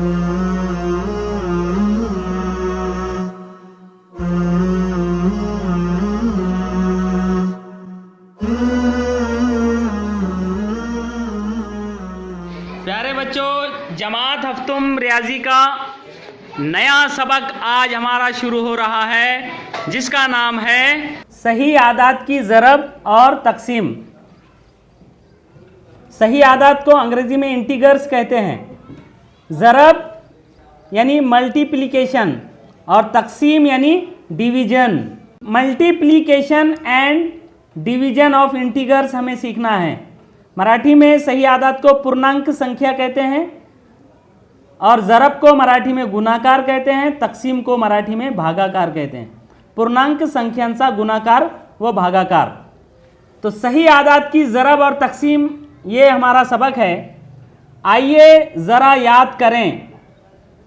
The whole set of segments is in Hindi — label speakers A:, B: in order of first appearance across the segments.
A: प्यारे बच्चों, जमात हफ्तुम रियाजी का नया सबक आज हमारा शुरू हो रहा है, जिसका नाम है सही आदात की ज़रब और तकसीम। सही आदात को अंग्रेजी में इंटीगर्स कहते हैं। ज़रब यानी मल्टीप्लिकेशन और तकसीम यानी division. Multiplication and division of integers हमें सीखना है। मराठी में सही आदात को पूर्णांक संख्या कहते हैं और ज़रब को मराठी में गुणाकार कहते हैं, तकसीम को मराठी में भागाकार कहते हैं। पूर्णांक संख्यांचा गुणाकार व भागाकार। तो सही आदात की ज़रब और तकसीम, ये हमारा सबक है। आइए ज़रा याद करें।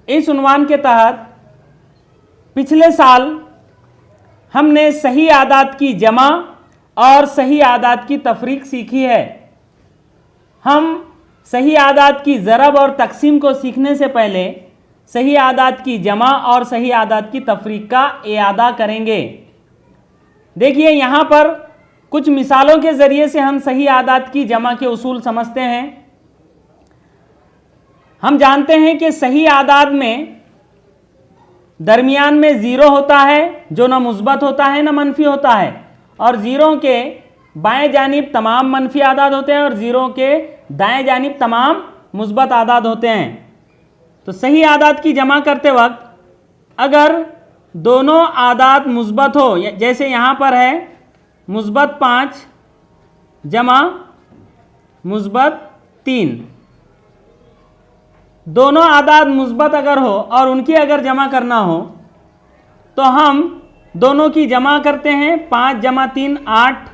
A: इस उन्वान के तहत पिछले साल हमने सही आदात की जमा और सही आदात की तफरीक सीखी है। हम सही आदात की ज़रब और तकसीम को सीखने से पहले सही आदात की जमा और सही आदात की तफरीक का इयादा करेंगे। देखिए, यहाँ पर कुछ मिसालों के ज़रिए से हम सही आदात की जमा के उसूल समझते हैं। हम जानते हैं कि सही आदात में दरमियान में ज़ीरो होता है, जो ना मुस्बत होता है ना मनफी होता है, और ज़ीरो के बाएं जानिब तमाम मनफी आदाद होते हैं और ज़ीरो के दाएं जानिब तमाम मुस्बत आदाद होते हैं। तो सही आदात की जमा करते वक्त अगर दोनों आदाद मुस्बत हो, जैसे यहाँ पर है मुस्बत 5 जमा मुस्बत 3, दोनों आदाद मुस्बत अगर हो और उनकी अगर जमा करना हो तो हम दोनों की जमा करते हैं। 5 जमा 3 8,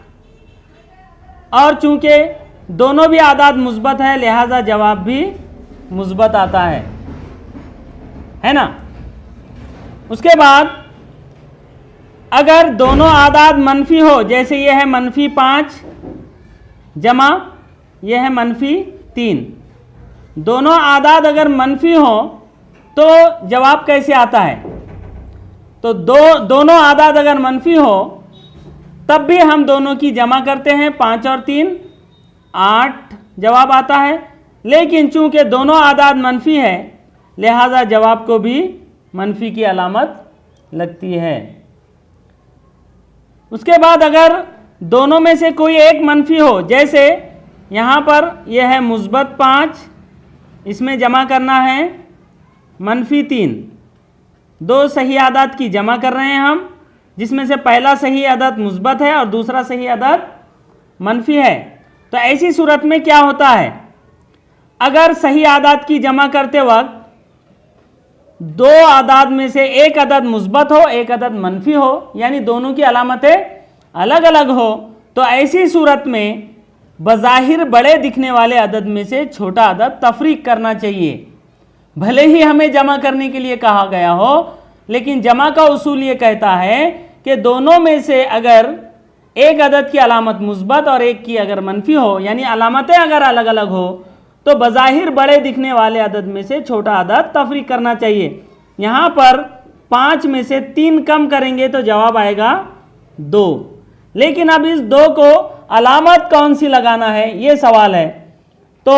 A: और चूंकि दोनों भी आदाद मुस्बत है लिहाजा जवाब भी मुस्बत आता है ना। उसके बाद अगर दोनों आदाद मनफी हो, जैसे ये है मनफी 5 जमा ये है मनफी 3, दोनों आदाद अगर मनफी हो तो जवाब कैसे आता है? तो दोनों आदाद अगर मनफी हो तब भी हम दोनों की जमा करते हैं। 5 और 3 8 जवाब आता है, लेकिन चूंकि दोनों आदाद मनफी है लिहाजा जवाब को भी मनफी की अलामत लगती है। उसके बाद अगर दोनों में से कोई एक मनफी हो, जैसे यहाँ पर यह है मुस्बत 5, इसमें जमा करना है मनफी 3, दो सही आदाद की जमा कर रहे हैं हम, जिसमें से पहला सही आदत मुस्बत है और दूसरा सही आदत मनफी है। तो ऐसी सूरत में क्या होता है? अगर सही आदाद की जमा करते वक्त दो आदाद में से एक अदद मुस्बत हो एक अदद मनफी हो, यानी दोनों की अलामतें अलग अलग हो, तो ऐसी सूरत में बज़ाहिर बड़े दिखने वाले अदद में से छोटा अदद तफरीक करना चाहिए। भले ही हमें जमा करने के लिए कहा गया हो, लेकिन जमा का उसूल ये कहता है कि दोनों में से अगर एक अदद की अलामत मुस्बत और एक की अगर मनफी हो, यानी अलामतें अगर अलग अलग हो, तो बज़ाहिर बड़े दिखने वाले अदद में से छोटा अदद तफरीक करना चाहिए। यहाँ पर 5 में से 3 कम करेंगे तो जवाब आएगा 2, लेकिन अब इस 2 को अलामत कौन सी लगाना है ये सवाल है। तो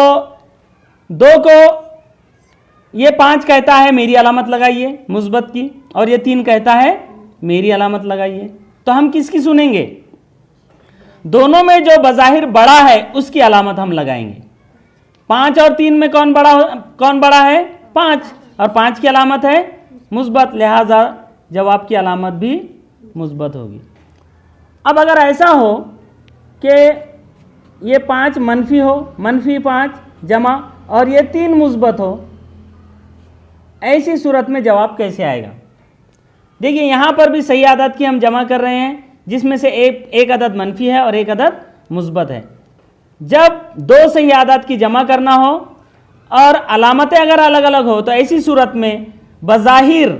A: 2 को ये 5 कहता है मेरी अलामत लगाइए मुस्बत की, और ये 3 कहता है मेरी अलामत लगाइए। तो हम किसकी सुनेंगे? दोनों में जो बज़ाहिर बड़ा है उसकी अलामत हम लगाएंगे। 5 और 3 में कौन बड़ा है? 5, और 5 की अलामत है मुस्बत, लिहाजा जवाब की अलामत भी मुस्बत होगी। अब अगर ऐसा हो कि ये 5 मनफी हो, मनफी 5 जमा, और ये 3 मुस्बत हो, ऐसी सूरत में जवाब कैसे आएगा? देखिए, यहाँ पर भी सही आदत की हम जमा कर रहे हैं, जिसमें से एक अदद मनफी है और एक अदद मुस्बत है। जब 2 सही आदत की जमा करना हो और अलामतें अगर अलग अलग हो, तो ऐसी सूरत में बज़ाहिर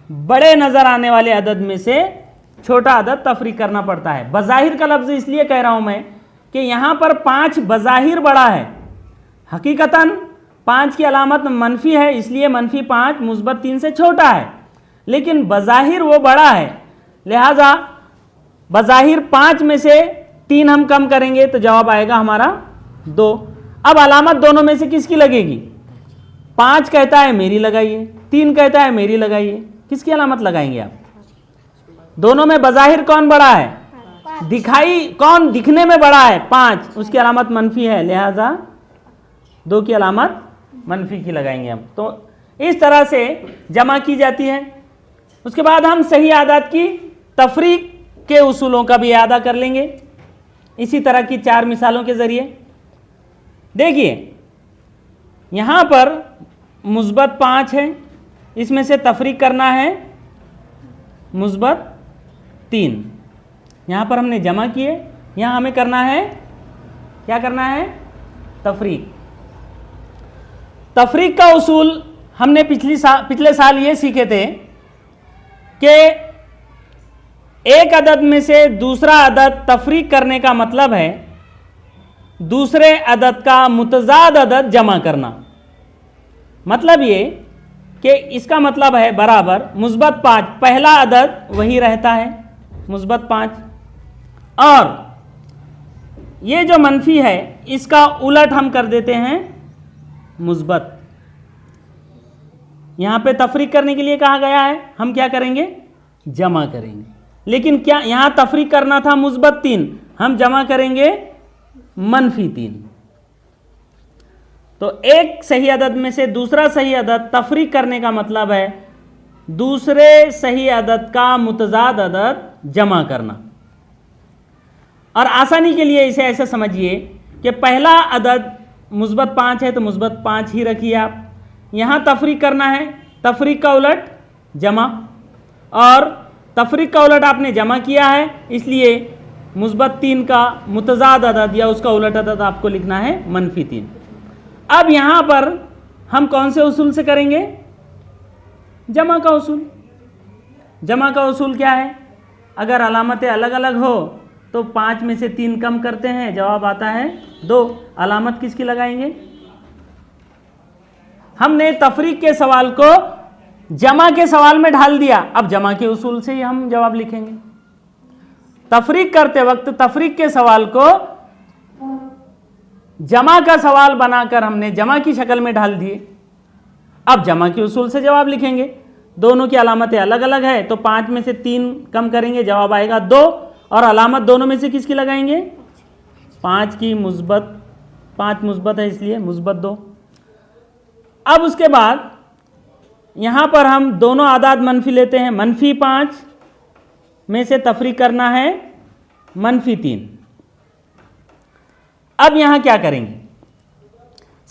A: बड़े नज़र आने वाले अदद में से छोटा अदद तफरीक करना पड़ता है। बज़ाहिर का लफ्ज़ इसलिए कह रहा हूँ मैं कि यहाँ पर 5 बज़ाहिर बड़ा है, हकीकतन 5 की अलामत मनफी है, इसलिए -5 -3 से छोटा है, लेकिन बज़ाहिर वो बड़ा है, लिहाजा बज़ाहिर 5 में से 3 हम कम करेंगे तो जवाब आएगा हमारा 2। अब अलामत दोनों में से किसकी लगेगी? 5 कहता है मेरी लगाइए, 3 कहता है मेरी लगाइए, किसकी अलामत लगाएंगे आप? दोनों में बज़ाहिर कौन बड़ा है? दिखाई कौन दिखने में बड़ा है? 5, उसकी अलामत मनफी है, लिहाजा 2 की अलामत मनफी की लगाएंगे हम। तो इस तरह से जमा की जाती है। उसके बाद हम सही आदात की तफरीक के उसूलों का भी अदा कर लेंगे इसी तरह की 4 मिसालों के जरिए। देखिए यहाँ पर मुस्बत 5 है, इसमें से तफरीक करना है मुस्बत 3। यहाँ पर हमने जमा किए, यहाँ हमें करना है, क्या करना है? तफरीक। तफरीक का उसूल हमने पिछले साल ये सीखे थे कि एक अदद में से दूसरा अदद तफरीक करने का मतलब है दूसरे अदद का मुतजाद अदद जमा करना। मतलब ये कि इसका मतलब है बराबर मुस्बत 5, पहला अदद वही रहता है मुस्बत 5, और ये जो मनफी है इसका उलट हम कर देते हैं मुस्बत। यहाँ पे तफरीक करने के लिए कहा गया है, हम क्या करेंगे? जमा करेंगे। लेकिन क्या यहाँ तफरीक करना था मुस्बत 3, हम जमा करेंगे -3। तो एक सही अदद में से दूसरा सही अदद तफरीक करने का मतलब है दूसरे सही अदद का मुतजाद अदद जमा करना। और आसानी के लिए इसे ऐसे समझिए कि पहला अदद मुस्बत 5 है तो मुस्बत 5 ही रखिए आप। यहाँ तफरीक करना है, तफरीक का उलट जमा, और तफरीक का उलट आपने जमा किया है, इसलिए मुस्बत 3 का मुतजाद अदद या उसका उलट अदद आपको लिखना है -3। अब यहाँ पर हम कौन से उसूल से करेंगे? जमा का उसूल। जमा का उसूल क्या है? अगर अलामतें अलग अलग हो तो 5 में से 3 कम करते हैं, जवाब आता है 2। अलामत किसकी लगाएंगे? हमने तफरीक के सवाल को जमा के सवाल में ढाल दिया, अब जमा के उसूल से ही हम जवाब लिखेंगे। तफरीक करते वक्त तफरीक के सवाल को जमा का सवाल बनाकर हमने जमा की शक्ल में ढाल दिए, अब जमा के उसूल से जवाब लिखेंगे। दोनों की अलामतें अलग अलग है तो 5 में से 3 कम करेंगे, जवाब आएगा 2, और अलामत दोनों में से किसकी लगाएंगे? 5 की मुस्बत, 5 मुस्बत है इसलिए मुस्बत 2। अब उसके बाद यहाँ पर हम दोनों आदाद मनफी लेते हैं, -5 में से तफरीक करना है -3। अब यहाँ क्या करेंगे?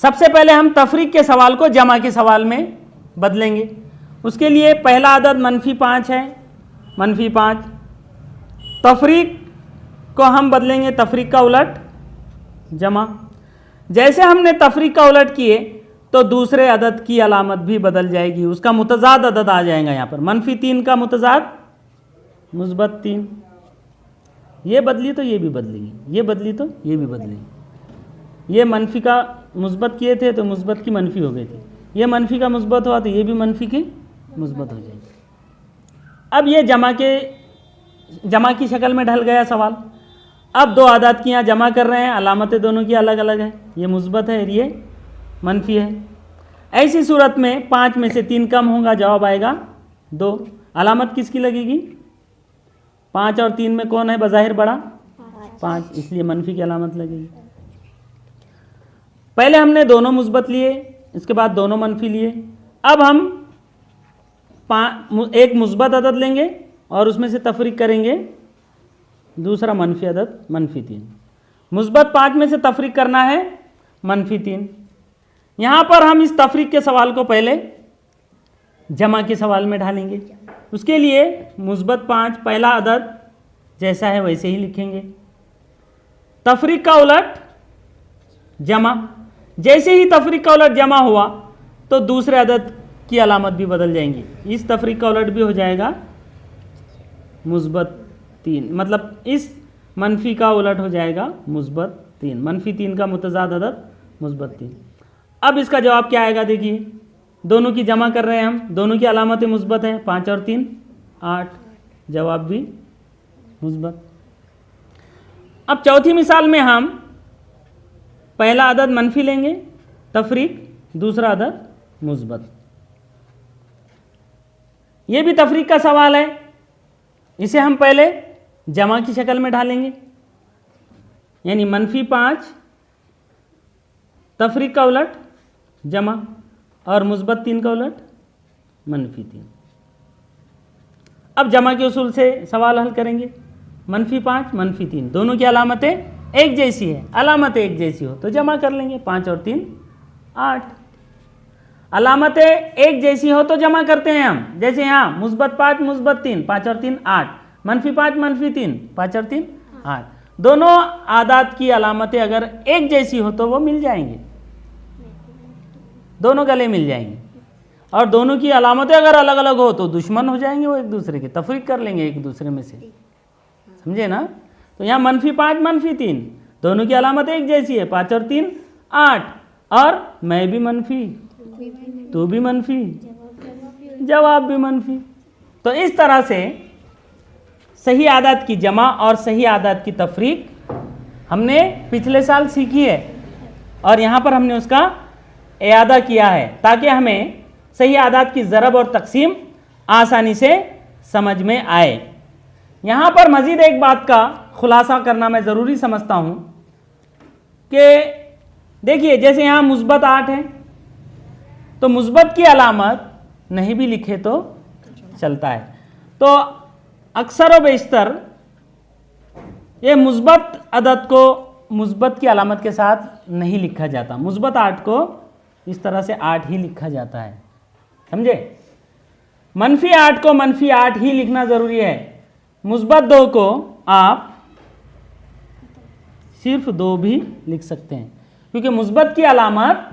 A: सबसे पहले हम तफरीक के सवाल को जमा के सवाल में बदलेंगे। उसके लिए पहला अदद -5 है, -5। तफरीक को हम बदलेंगे तफरीक का उलट जमा। जैसे हमने तफरीक का उलट किए तो दूसरे अदद की अलामत भी बदल जाएगी, उसका मुतजाद अदद आ जाएगा। यहाँ पर -3 का मुतजाद मुस्बत 3, ये बदली तो ये भी बदलेगी, ये बदली तो ये भी बदलेगी। ये मनफी का मुस्बत किए थे तो मुस्बत की मनफी हो गई थी, ये मनफी का मुस्बत हुआ तो ये भी मनफी की मुस्बत हो जाएगी। अब ये जमा की शक्ल में ढल गया सवाल। अब 2 आदात की यहाँ जमा कर रहे हैं, अलामतें दोनों की अलग अलग है, ये मुस्बत है और ये मनफी है। ऐसी सूरत में 5 में से 3 कम होगा, जवाब आएगा 2। अलामत किसकी लगेगी? 5 और 3 में कौन है बज़ाहिर बड़ा? 5, इसलिए मनफी की अलामत लगेगी। पहले हमने दोनों मुस्बत लिए, इसके बाद दोनों मनफी लिए। अब हम एक मुस्बत अदद लेंगे और उसमें से तफरीक करेंगे दूसरा मनफी अदद -3। मुस्बत 5 में से तफरीक करना है -3। यहाँ पर हम इस तफरीक के सवाल को पहले जमा के सवाल में ढालेंगे। उसके लिए मुस्बत 5 पहला अदद जैसा है वैसे ही लिखेंगे, तफरीक का उलट जमा। जैसे ही तफरीक का उलट जमा हुआ तो दूसरे अदद की अलामत भी बदल जाएंगी, इस तफरीक का उलट भी हो जाएगा मुस्बत 3, मतलब इस मनफी का उलट हो जाएगा मुस्बत 3, -3 का मुतजाद अदद मुस्बत 3। अब इसका जवाब क्या आएगा देखिए, दोनों की जमा कर रहे हैं हम, दोनों की अलामतें मुस्बत हैं, 5 और 3 8, जवाब भी मुस्बत। अब चौथी मिसाल में हम पहला अदद मनफी लेंगे तफरीक, दूसरा अदद मुस्बत। ये भी तफरीक का सवाल है, इसे हम पहले जमा की शक्ल में ढालेंगे, यानी -5 तफरीक का उलट जमा और मुस्बत 3 का उलट -3। अब जमा के उसूल से सवाल हल करेंगे। -5 -3 दोनों की अलामतें एक जैसी है, अलामतें एक जैसी हो तो जमा कर लेंगे, 5 और 3 8। अलामतें एक जैसी हो तो जमा करते हैं हम, जैसे यहाँ -5 -3 5 और 3 8, -5 -3 5 और 3 8। दोनों आदात की अलामतें अगर एक जैसी हो तो वो मिल जाएंगे, दोनों गले मिल जाएंगे, और दोनों की अलामतें अगर अलग अलग हो तो दुश्मन हो जाएंगे वो एक दूसरे के, तफरीक कर लेंगे एक दूसरे में से, समझे ना। तो यहाँ -5 -3 दोनों की अलामत एक जैसी है, 5 और 3 8, और मैं भी मनफी तू भी मनफी जवाब भी मनफी। तो इस तरह से सही आदात की जमा और सही आदात की तफरीक हमने पिछले साल सीखी है, और यहाँ पर हमने उसका इयादा किया है ताकि हमें सही आदात की ज़रब और तकसीम आसानी से समझ में आए। यहाँ पर मज़ीद एक बात का खुलासा करना मैं ज़रूरी समझता हूँ कि देखिए, जैसे यहाँ मुस्बत 8 है तो मुस्बत की अलामत नहीं भी लिखे तो चलता है, तो अक्सर व बेशतर ये मुस्बत अदद को मुस्बत की अलामत के साथ नहीं लिखा जाता, मुस्बत 8 को इस तरह से 8 ही लिखा जाता है, समझे। -8 को -8 ही लिखना ज़रूरी है, मुस्बत 2 को आप सिर्फ 2 भी लिख सकते हैं, क्योंकि मुस्बत की अलामत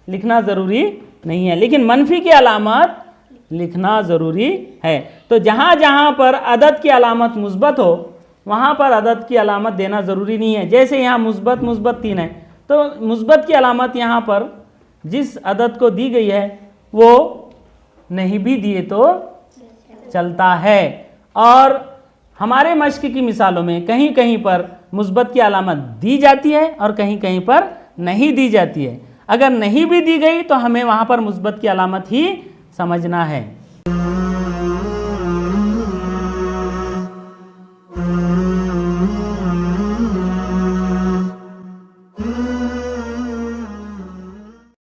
A: लिखना ज़रूरी नहीं है, लेकिन मनफी की अलामत लिखना ज़रूरी है। तो जहाँ जहाँ पर अदद की अलामत मुस्बत हो वहाँ पर अदद की अलामत देना ज़रूरी नहीं है। जैसे यहाँ मुस्बत 3 है तो मुस्बत की अलामत यहाँ पर जिस अदद को दी गई है वो नहीं भी दिए तो चलता है, और हमारे मश्क की मिसालों में कहीं कहीं पर मुस्बत की अलामत दी जाती है और कहीं कहीं पर नहीं दी जाती है। अगर नहीं भी दी गई तो हमें वहाँ पर मुस्बत की अलामत ही समझना है।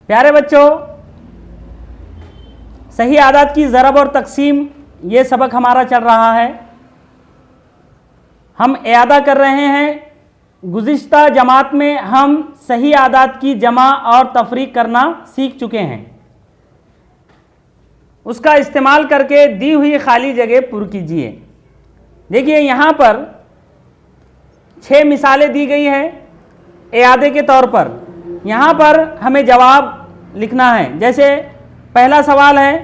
A: प्यारे बच्चों, सही आदात की ज़रब और तकसीम ये सबक हमारा चल रहा है। हम इयादा कर रहे हैं, गुज़िश्ता जमात में हम सही आदात की जमा और तफरीक करना सीख चुके हैं। उसका इस्तेमाल करके दी हुई खाली जगह पुर कीजिए। देखिए यहाँ पर 6 मिसालें दी गई हैं इयादे के तौर पर। यहाँ पर हमें जवाब लिखना है। जैसे पहला सवाल है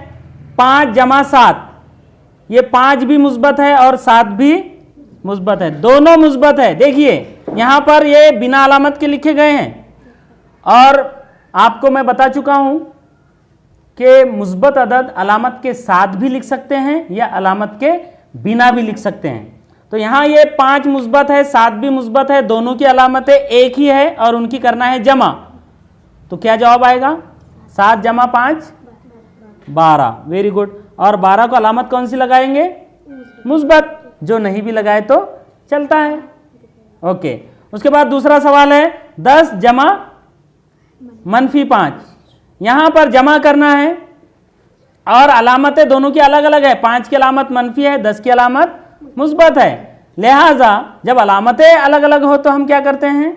A: 5 जमा 7, ये 5 भी मुस्बत है और 7 भी मुस्बत है, दोनों मुस्बत है। देखिए यहाँ पर ये बिना अलामत के लिखे गए हैं, और आपको मैं बता चुका हूँ कि मुस्बत अदद अलामत के साथ भी लिख सकते हैं या अलामत के बिना भी लिख सकते हैं। तो यहाँ ये 5 मुस्बत है, 7 भी मुस्बत है, दोनों की अलामतें एक ही है और उनकी करना है जमा। तो क्या जवाब आएगा? 7 जमा 5 12। Very good. और 12 को अलामत कौन सी लगाएंगे? मुस्बत। जो नहीं भी लगाए तो चलता है। ओके। उसके बाद दूसरा सवाल है 10 जमा -5। यहाँ पर जमा करना है और अलामतें दोनों की अलग अलग है। 5 की अलामत मनफी है, 10 की अलामत मुस्बत है। लिहाजा जब अलामतें अलग अलग हो तो हम क्या करते हैं?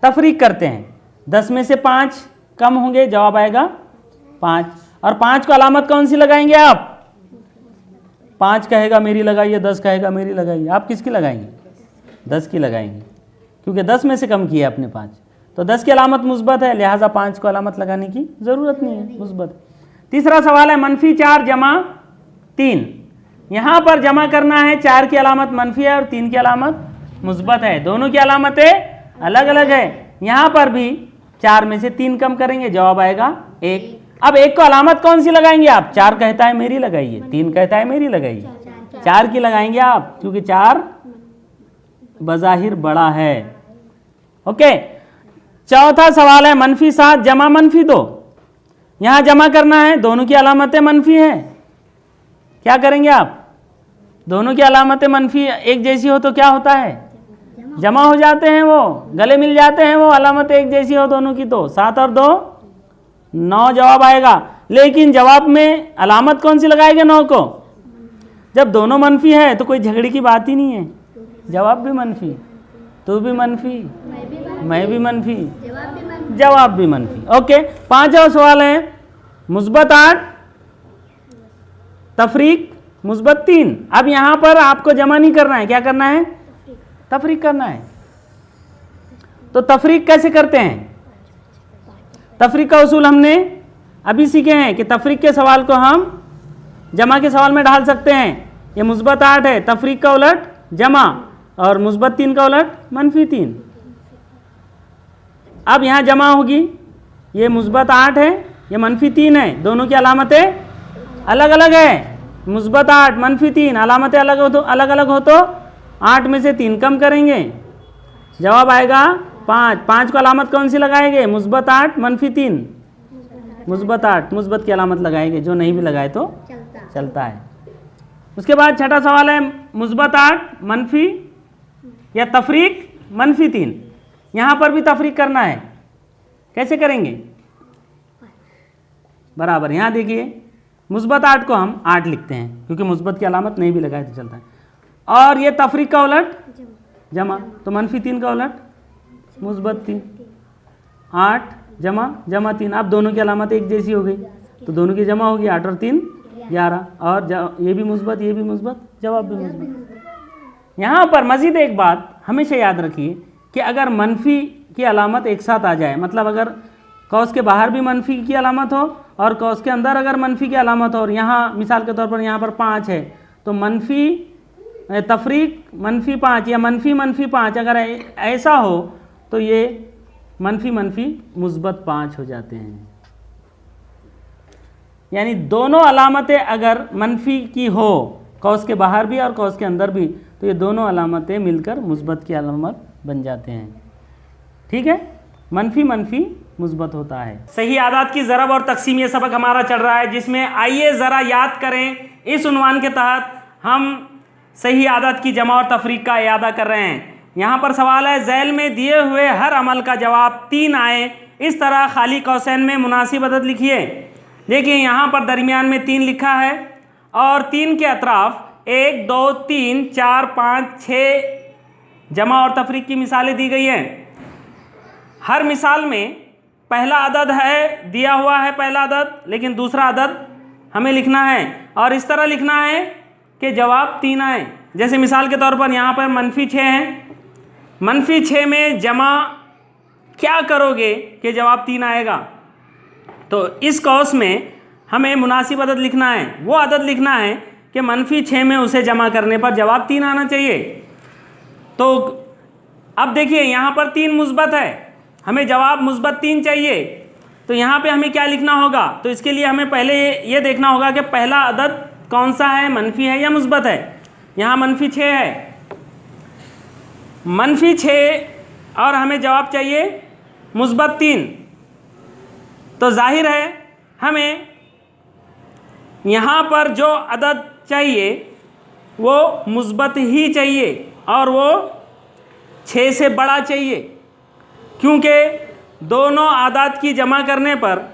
A: तफरीक करते हैं। 10 में से 5 कम होंगे, जवाब आएगा 5। और 5 को अलामत कौन सी लगाएंगे आप? 5 कहेगा मेरी लगाइए, 10 कहेगा मेरी लगाइए। आप किसकी लगाएंगे? 10 की लगाएंगे, क्योंकि 10 में से कम किया आपने 5। तो 10 की अलामत मुस्बत है, लिहाजा 5 को अलामत लगाने की ज़रूरत नहीं है, मुस्बत। तीसरा सवाल है -4 जमा 3। यहाँ पर जमा करना है, 4 की अलामत मनफी है और 3 की अलामत मुस्बत है। दोनों की अलामतें अलग अलग है। यहाँ पर भी 4 में से 3 कम करेंगे, जवाब आएगा 1। अब 1 को अलामत कौन सी लगाएंगे आप? 4 कहता है मेरी लगाइए, 3 कहता है मेरी लगाइए, 4 की लगाएंगे आप, क्योंकि 4 बज़ाहिर बड़ा है। ओके, चौथा सवाल है -7 जमा -2। यहां जमा करना है, दोनों की अलामतें मनफी है। क्या करेंगे आप? दोनों की अलामतें मनफी एक जैसी हो तो क्या होता है? जमा हो जाते हैं, वो गले मिल जाते हैं, वो अलामतें एक जैसी हो दोनों की तो 7 और 2 9 जवाब आएगा। लेकिन जवाब में अलामत कौन सी लगाएंगे 9 को? जब दोनों मनफी है तो कोई झगड़े की बात ही नहीं है। जवाब भी मनफी, तू भी मनफी, मैं भी मनफी, जवाब भी मनफी। ओके, 5वां सवाल है -8 तफरीक -3। अब यहां पर आपको जमा नहीं करना है, क्या करना है? तफरीक करना है। तो तफरीक कैसे करते हैं? तफरीक का उसूल हमने अभी सीखे हैं कि तफरीक के सवाल को हम जमा के सवाल में ढाल सकते हैं। ये -8 है, तफरीक का उलट जमा, और -3 का उलट -3। अब यहाँ जमा होगी, ये -8 है, ये -3 है, दोनों की अलामतें अलग अलग है। -8 -3 अलामतें अलग अलग हो तो 8 में से 3 कम करेंगे, जवाब आएगा 5। 5 को अलामत कौन सी लगाएंगे? -8 -3, -8 मुस्बत की अलामत लगाएंगे, जो नहीं भी लगाए तो चलता है। उसके बाद छठा सवाल है -8 मनफी या तफरीक -3। यहाँ पर भी तफरीक करना है, कैसे करेंगे? बराबर, यहाँ देखिए -8 को हम 8 लिखते हैं, क्योंकि मुस्बत की अलामत नहीं भी लगाए तो चलता है। और ये तफरीक का उलट जमा, तो -3 का उलट -3। 8 जमा 3। अब दोनों की अलामत एक जैसी हो गई, तो दोनों की जमा होगी, 8 और 3 11, और ये भी मुस्बत, ये भी मुस्बत, जवाब भी मुस्बत। यहाँ पर मजीद एक बात हमेशा याद रखिए कि अगर मनफी की अलामत एक साथ आ जाए, मतलब अगर कौस के बाहर भी मनफी की अलामत हो और कौस के अंदर अगर मनफी की अलामत हो, और यहाँ मिसाल के तौर पर यहाँ पर 5 है, तो मनफी तफरीक -5 या मनफी 5 अगर ऐसा हो तो ये मनफी मुस्बत 5 हो जाते हैं। यानी दोनों अलामतें अगर मनफी की हो, कौस के बाहर भी और कौस के अंदर भी, तो ये दोनों अलामतें मिलकर मुस्बत की अलामत बन जाते हैं। ठीक है, मनफी मुस्बत होता है। सही आदात की ज़रब और तकसीम ये सबक हमारा चल रहा है, जिसमें आइए ज़रा याद करें, इस उन्वान के तहत हम सही आदात की जमा और तफरीक का इयादा कर रहे हैं। यहाँ पर सवाल है, झैल में दिए हुए हर अमल का जवाब 3 आए, इस तरह खाली कौसैन में मुनासिब अदद लिखिए। देखिए यहाँ पर दरमियान में 3 लिखा है, और 3 के अतराफ 1 2 3 4 5 6 जमा और तफरीक की मिसालें दी गई हैं। हर मिसाल में पहला अदद है, दिया हुआ है पहला अदद, लेकिन दूसरा अदद हमें लिखना है, और इस तरह लिखना है कि जवाब 3 आए। जैसे मिसाल के तौर पर यहाँ पर -6 है, -6 में जमा क्या करोगे कि जवाब 3 आएगा? तो इस कौस में हमें मुनासिब अदद लिखना है, वो अदद लिखना है कि -6 में उसे जमा करने पर जवाब 3 आना चाहिए। तो अब देखिए यहाँ पर 3 मुस्बत है, हमें जवाब मुस्बत 3 चाहिए, तो यहाँ पे हमें क्या लिखना होगा? तो इसके लिए हमें पहले ये देखना होगा कि पहला अदद कौन सा है, मनफी है या मुस्बत है। यहाँ -6 है, -6 और हमें जवाब चाहिए मुस्बत 3, तो जाहिर है हमें यहाँ पर जो अदद चाहिए वो मुस्बत ही चाहिए, और वो 6 से बड़ा चाहिए, क्योंकि दोनों आदात की जमा करने पर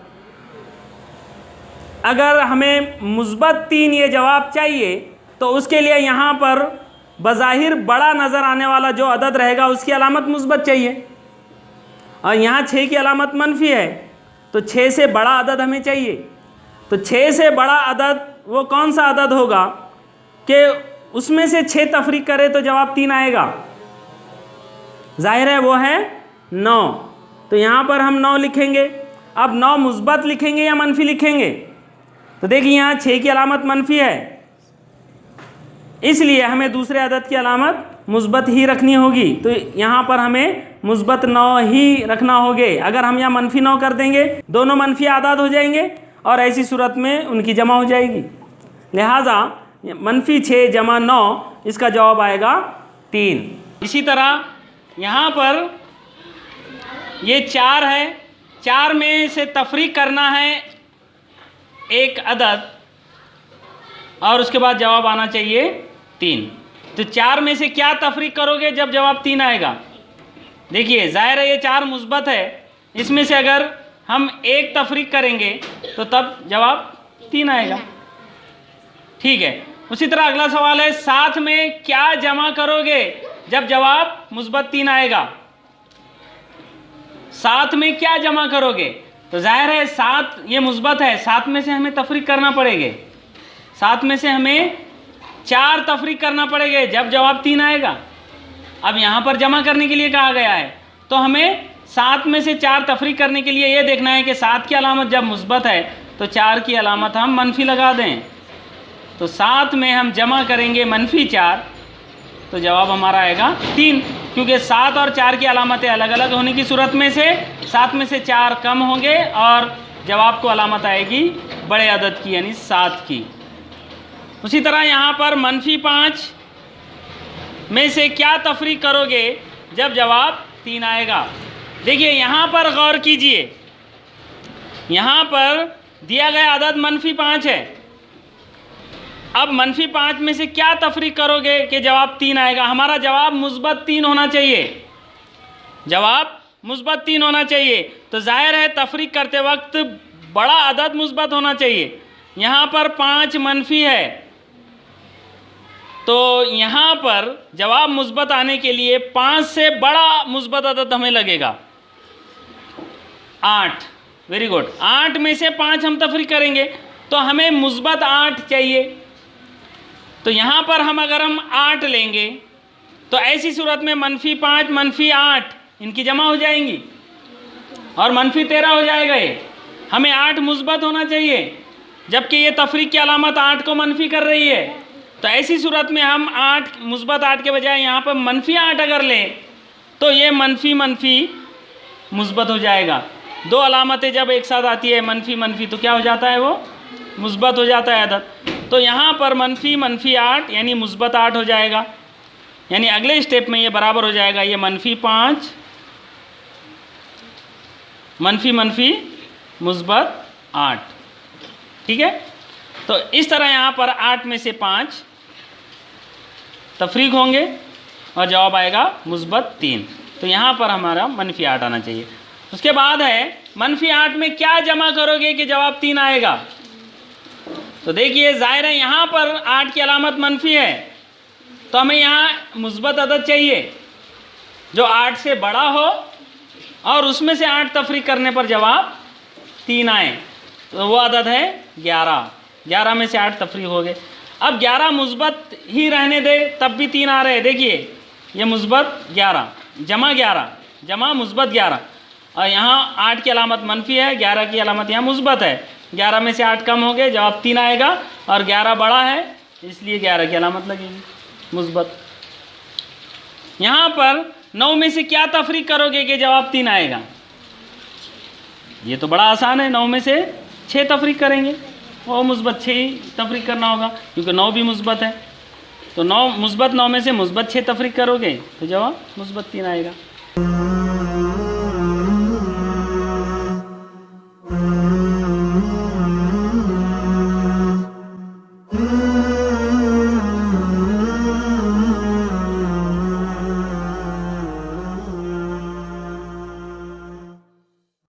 A: अगर हमें मुस्बत 3 ये जवाब चाहिए, तो उसके लिए यहाँ पर बज़ाहिर बड़ा नज़र आने वाला जो अदद रहेगा उसकी अलामत मुस्बत चाहिए, और यहाँ 6 की अलामत मनफी है, तो 6 से बड़ा अदद हमें चाहिए। तो 6 से बड़ा अदद वो कौन सा अदद होगा कि उसमें से 6 तफरीक करे तो जवाब 3 आएगा? जाहिर है वो है 9। तो यहाँ पर हम 9 लिखेंगे। अब 9 मुस्बत लिखेंगे या मनफी लिखेंगे? तो देखिए यहाँ 6 की अलामत मनफी है, इसलिए हमें दूसरे अदद की अलामत मुस्बत ही रखनी होगी। तो यहाँ पर हमें मुस्बत 9 ही रखना होगे। अगर हम यहाँ मनफी 9 कर देंगे, दोनों मनफी आदाद हो जाएंगे और ऐसी सूरत में उनकी जमा हो जाएगी। लिहाजा मनफी 6 जमा 9 इसका जवाब आएगा 3। इसी तरह यहाँ पर ये 4 है, 4 में से तफरीक करना है एक अदद और उसके बाद जवाब आना चाहिए 3। तो 4 में से क्या तफरीक करोगे जब जवाब 3 आएगा? देखिए ज़ाहिर है ये 4 मुस्बत है, इसमें से अगर हम एक तफरीक करेंगे तो तब जवाब 3 आएगा। ठीक है। उसी तरह अगला सवाल है 7 में क्या जमा करोगे जब जवाब मुस्बत 3 आएगा? 7 में क्या जमा करोगे? तो जाहिर है 7 ये मुस्बत है, 7 में से हमें तफरीक करना पड़ेगा। 7 में से हमें 4 तफरीक करना पड़ेगा जब जवाब 3 आएगा। अब यहाँ पर जमा करने के लिए कहा गया है, तो हमें 7 में से 4 तफरीक करने के लिए ये देखना है कि 7 की अलामत जब मुस्बत है तो 4 की अलामत हम मनफी लगा दें। तो 7 में हम जमा करेंगे मनफी 4 तो जवाब हमारा आएगा 3, क्योंकि 7 और 4 की अलामतें अलग अलग होने की सूरत में से 7 में से 4 कम होंगे और जवाब को अलामत आएगी बड़े अदद की यानी 7 की। उसी तरह यहाँ पर मनफी 5 में से क्या तफरीक करोगे जब जवाब 3 आएगा? देखिए यहाँ पर गौर कीजिए, यहाँ पर दिया गया अदद मनफी 5 है। अब मनफी 5 में से क्या तफरीक करोगे कि जवाब 3 आएगा? हमारा जवाब मुस्बत 3 होना चाहिए, जवाब मुस्बत 3 होना चाहिए। तो जाहिर है तफरीक करते वक्त बड़ा अदद मुस्बत होना चाहिए। यहाँ पर 5 मनफी है, तो यहाँ पर जवाब मुस्बत आने के लिए 5 से बड़ा मुस्बत अदद हमें लगेगा 8। Very good. 8 में से 5 हम तफरीक करेंगे तो हमें मुस्बत 8 चाहिए। तो यहाँ पर अगर हम 8 लेंगे तो ऐसी सूरत में मनफी 5 मनफी 8 इनकी जमा हो जाएंगी और मनफी 13 हो जाएगा। ये हमें 8 मुस्बत होना चाहिए, जबकि ये तफरीक की अलामत 8 को मनफी कर रही है। तो ऐसी सूरत में हम 8 मुस्बत 8 के बजाय यहाँ पर मनफी 8 अगर लें तो ये मनफी मनफी मुस्बत हो जाएगा। 2 अलामतें जब एक साथ आती है मनफी मनफी तो क्या हो जाता है, वो मुस्बत हो जाता है अदद। तो यहाँ पर मनफी मनफी 8 यानी मुस्बत 8 हो जाएगा, यानी अगले स्टेप में ये बराबर हो जाएगा ये मनफी 5 मनफी मनफी मुस्बत 8। ठीक है। तो इस तरह यहाँ पर 8 में से 5 तफरीक होंगे और जवाब आएगा मुस्बत 3। तो यहाँ पर हमारा मनफी 8 आना चाहिए। उसके बाद है मनफी 8 में क्या जमा करोगे कि जवाब 3 आएगा? तो देखिए ज़ाहिर है यहाँ पर 8 की अलामत मनफी है, तो हमें यहाँ मुस्बत अदद चाहिए जो 8 से बड़ा हो और उसमें से 8 तफरीक करने पर जवाब 3 आए। तो वो अदद है 11। 11 में से 8 तफरीक हो गए। अब 11 मुस्बत ही रहने दे तब भी 3 आ रहे हैं। देखिए ये मुस्बत 11 जमा 11 जमा मुस्बत 11 और यहाँ 8 की अलामत मनफी है, 11 की अलामत यहाँ मुस्बत है। 11 में से 8 कम हो गए, जवाब 3 आएगा और 11 बड़ा है इसलिए 11 की अलामत लगेगी मुस्बत। यहाँ पर 9 में से क्या तफरीक करोगे कि जवाब 3 आएगा? ये तो बड़ा आसान है, 9 में से 6 तफरीक करेंगे, वो मुस्बत 6 ही तफरीक करना होगा क्योंकि 9 भी मुस्बत है। तो 9 मुस्बत 9 में से मुस्बत 6 तफरीक करोगे तो जवाब मुस्बत 3 आएगा।